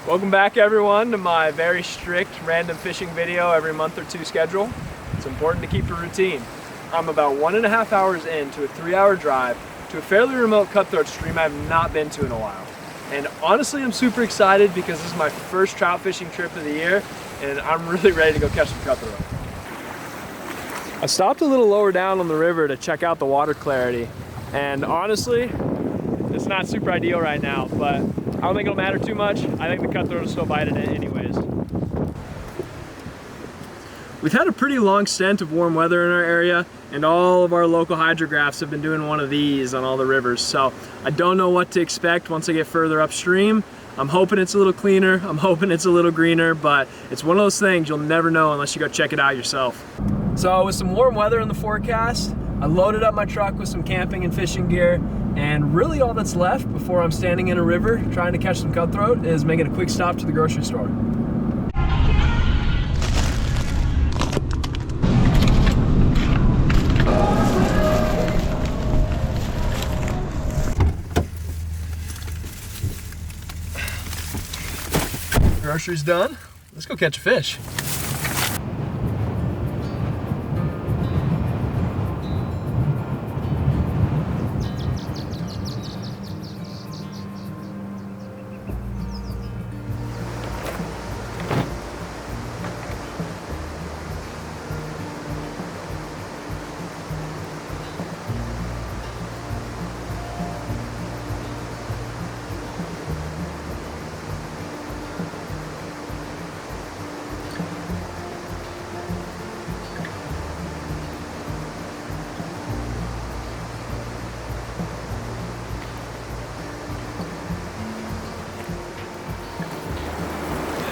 Welcome back everyone to my very strict random fishing video every month or two schedule. It's important to keep a routine. I'm about 1.5 hours into a 3-hour drive to a fairly remote cutthroat stream I have not been to in a while. And honestly, I'm super excited because this is my first trout fishing trip of the year and I'm really ready to go catch some cutthroat. I stopped a little lower down on the river to check out the water clarity, and honestly, it's not super ideal right now, but I don't think it'll matter too much. I think the cutthroat will still bite in it anyways. We've had a pretty long stint of warm weather in our area, and all of our local hydrographs have been doing one of these on all the rivers, so I don't know what to expect once I get further upstream. I'm hoping it's a little cleaner, I'm hoping it's a little greener, but it's one of those things you'll never know unless you go check it out yourself. So with some warm weather in the forecast, I loaded up my truck with some camping and fishing gear, and really all that's left before I'm standing in a river trying to catch some cutthroat is making a quick stop to the grocery store. Groceries done. Let's go catch a fish.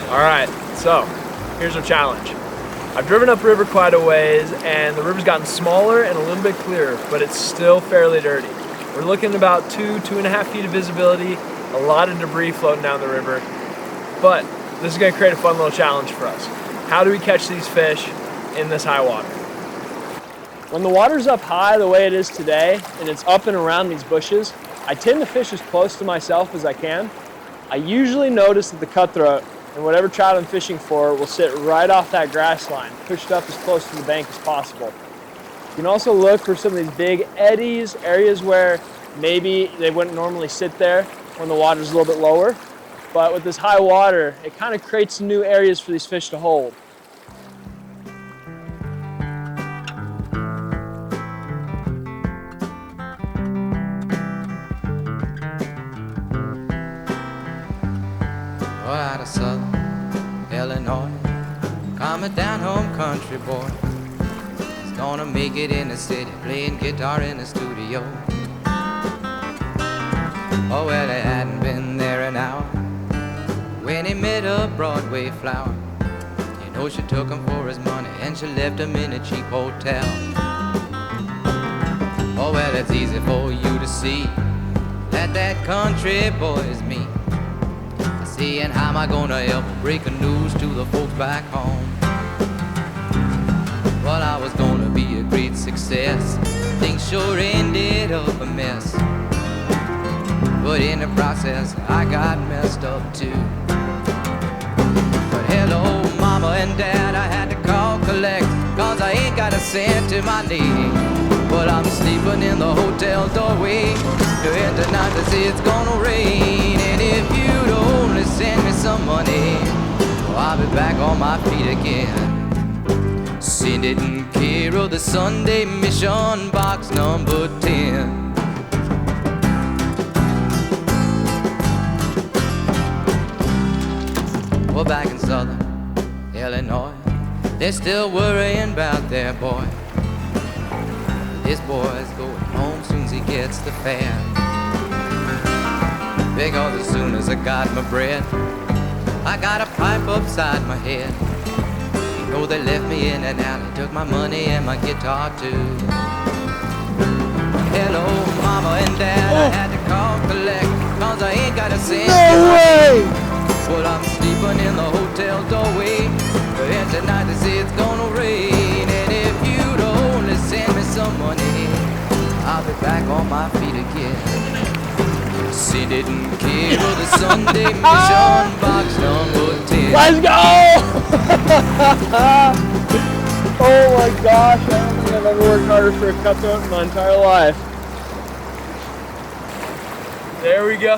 Alright, so here's our challenge. I've driven upriver quite a ways and the river's gotten smaller and a little bit clearer, but it's still fairly dirty. We're looking at about 2.5 feet of visibility, a lot of debris floating down the river, but this is going to create a fun little challenge for us. How do we catch these fish in this high water? When the water's up high the way it is today and it's up and around these bushes, I tend to fish as close to myself as I can. I usually notice that the cutthroat and whatever trout I'm fishing for will sit right off that grass line, pushed up as close to the bank as possible. You can also look for some of these big eddies, areas where maybe they wouldn't normally sit there when the water's a little bit lower. But with this high water, it kind of creates new areas for these fish to hold. Out of Southern Illinois, coming down home country boy. He's gonna make it in the city, playing guitar in the studio. Oh well, he hadn't been there an hour when he met a Broadway flower. You know she took him for his money and she left him in a cheap hotel. Oh well, it's easy for you to see that country boy is me. And how am I gonna help break the news to the folks back home? Well, I was gonna be a great success. Things sure ended up a mess, but in the process I got messed up too. But hello, mama and dad, I had to call collect, cause I ain't got a cent to my name. But I'm sleeping in the hotel doorway, and tonight they say it's gonna rain. And if you'd only send me some money, well, I'll be back on my feet again. Send it in care of the Sunday Mission, box number 10. Well, back in Southern Illinois, they're still worrying about their boy. This boy's going home soon as he gets the fare. Because as soon as I got my bread, I got a pipe upside my head. You know they left me in an alley, took my money and my guitar too. Hello, mama and dad, I had to call collect, cause I ain't got a cent. No way! Well, I'm sleeping in the hotel doorway, and tonight they say it's gonna rain. And if you'd only send me some money, I'll be back on my feet again. send it in cable. The Sunday mission box number 10. Let's go! Oh my gosh, I don't think I've ever worked harder for a cutthroat in my entire life. There we go.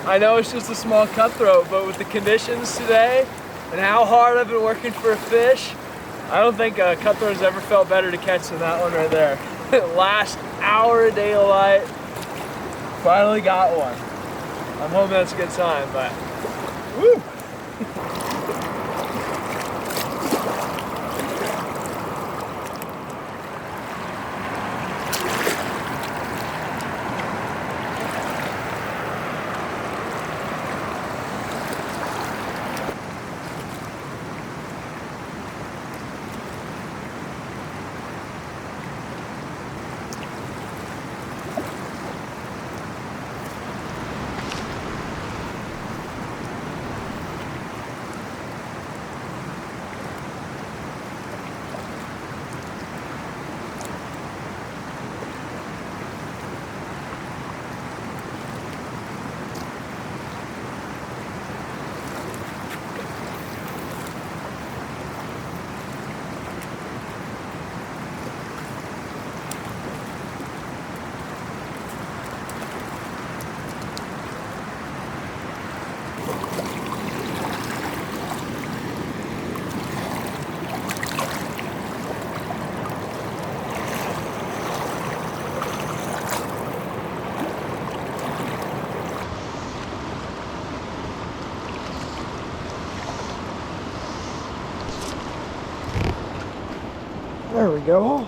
I know it's just a small cutthroat, but with the conditions today and how hard I've been working for a fish, I don't think a cutthroat has ever felt better to catch than that one right there. Last hour of daylight, finally got one. I'm hoping that's a good sign, but woo! There we go.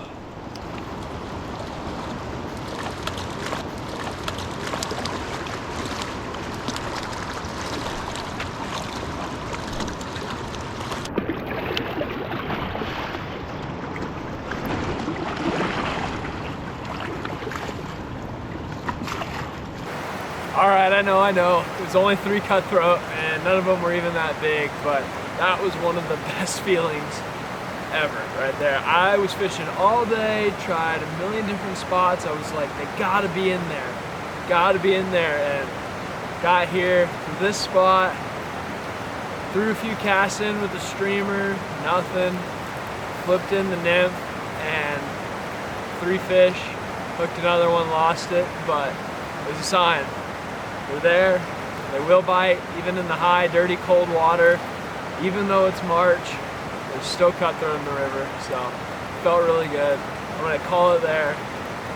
Alright, I know. It was only 3 cutthroat and none of them were even that big, but that was one of the best feelings ever right there. I was fishing all day, tried a million different spots. I was like, they gotta be in there. Gotta be in there. And got here to this spot, threw a few casts in with the streamer, nothing. Flipped in the nymph and 3 fish. Hooked another one, lost it, but it was a sign. They're there, they will bite, even in the high, dirty, cold water. Even though it's March, there's still cutthroat in the river, so it felt really good. I'm gonna call it there,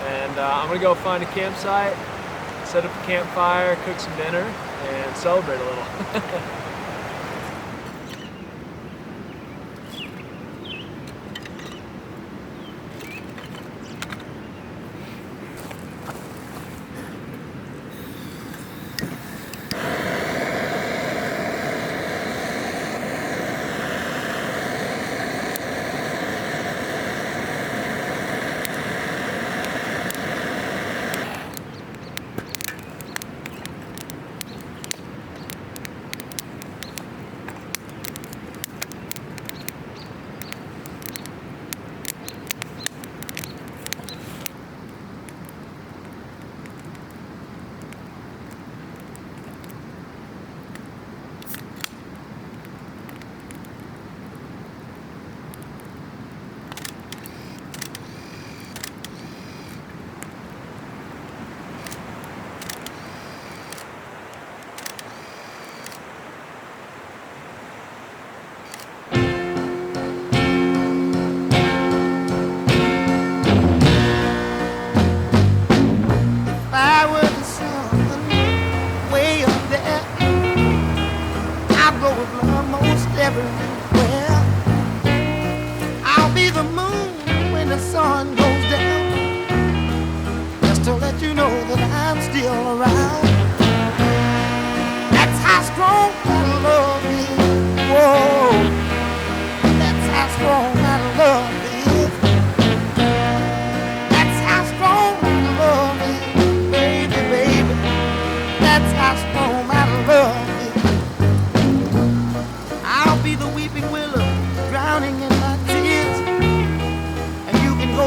and I'm gonna go find a campsite, set up a campfire, cook some dinner, and celebrate a little.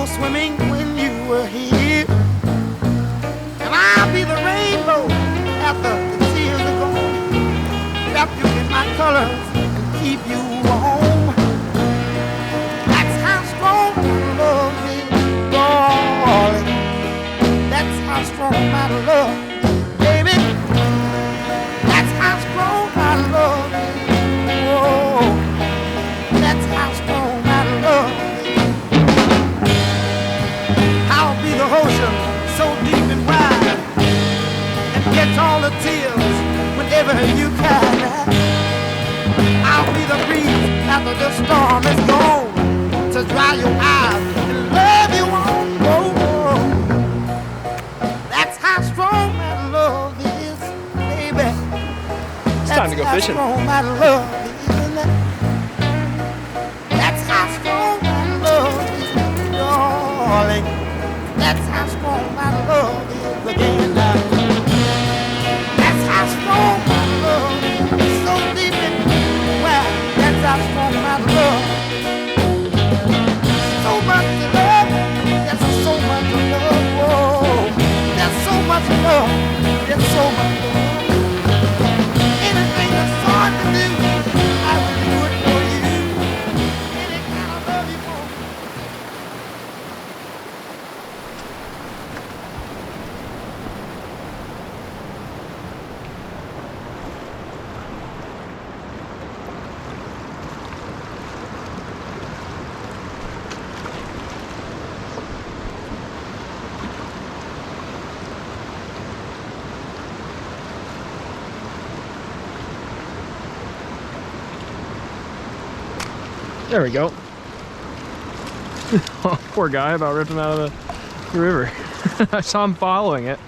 Swimming when you were here, and I colors and keep you warm. That's how strong my love is, darling. That's how strong my love is, baby. That's how strong my love is. Whoa. That's how strong my love is. I'll be the ocean so deep and wide, and catch all the tears whenever you cry. I'll be the breeze after the storm is gone, to dry your eyes and love you on. Oh, that's how strong my love is, baby. It's time to go fishing. That's how strong my love is. That's how strong my love is, darling. That's how strong my love is again now. That's how strong my love is, so deep and wide. That's how strong my love is. So much love, there's so much love. Whoa, there's so much love, there's so much love. Anything that's hard to do, I will do it for you. Any kind of love you want. There we go. Oh, poor guy, about ripped him out of the river. I saw him following it.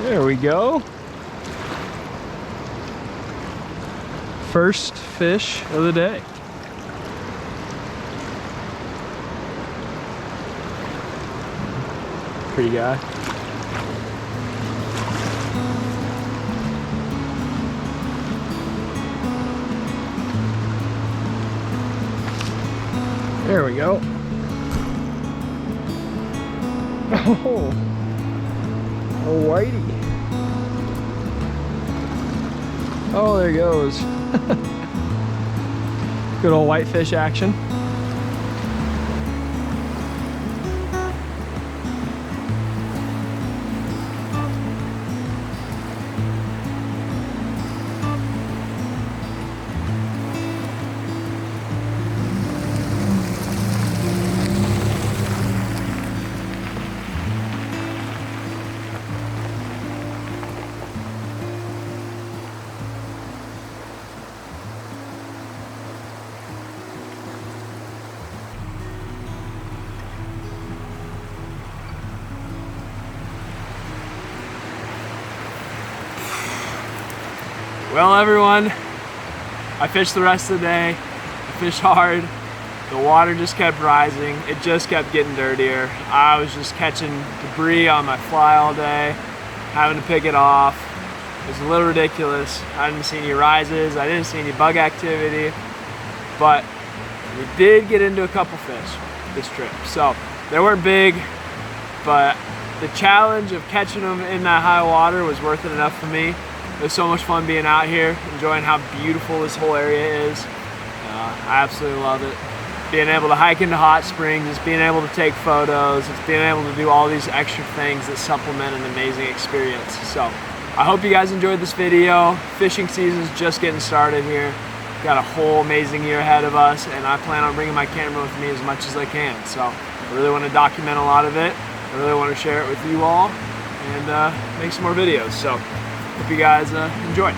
There we go. First fish of the day. Pretty guy. There we go. Oh, a whitey. Oh, there he goes. Good old whitefish action. Well, everyone, I fished the rest of the day. I fished hard. The water just kept rising. It just kept getting dirtier. I was just catching debris on my fly all day, having to pick it off. It was a little ridiculous. I didn't see any rises. I didn't see any bug activity, but we did get into a couple fish this trip. So they weren't big, but the challenge of catching them in that high water was worth it enough for me. It was so much fun being out here, enjoying how beautiful this whole area is. I absolutely love it. Being able to hike into hot springs, it's being able to take photos, it's being able to do all these extra things that supplement an amazing experience. So I hope you guys enjoyed this video. Fishing season's just getting started here. Got a whole amazing year ahead of us, and I plan on bringing my camera with me as much as I can. So I really want to document a lot of it. I really want to share it with you all and make some more videos. So hope you guys enjoy.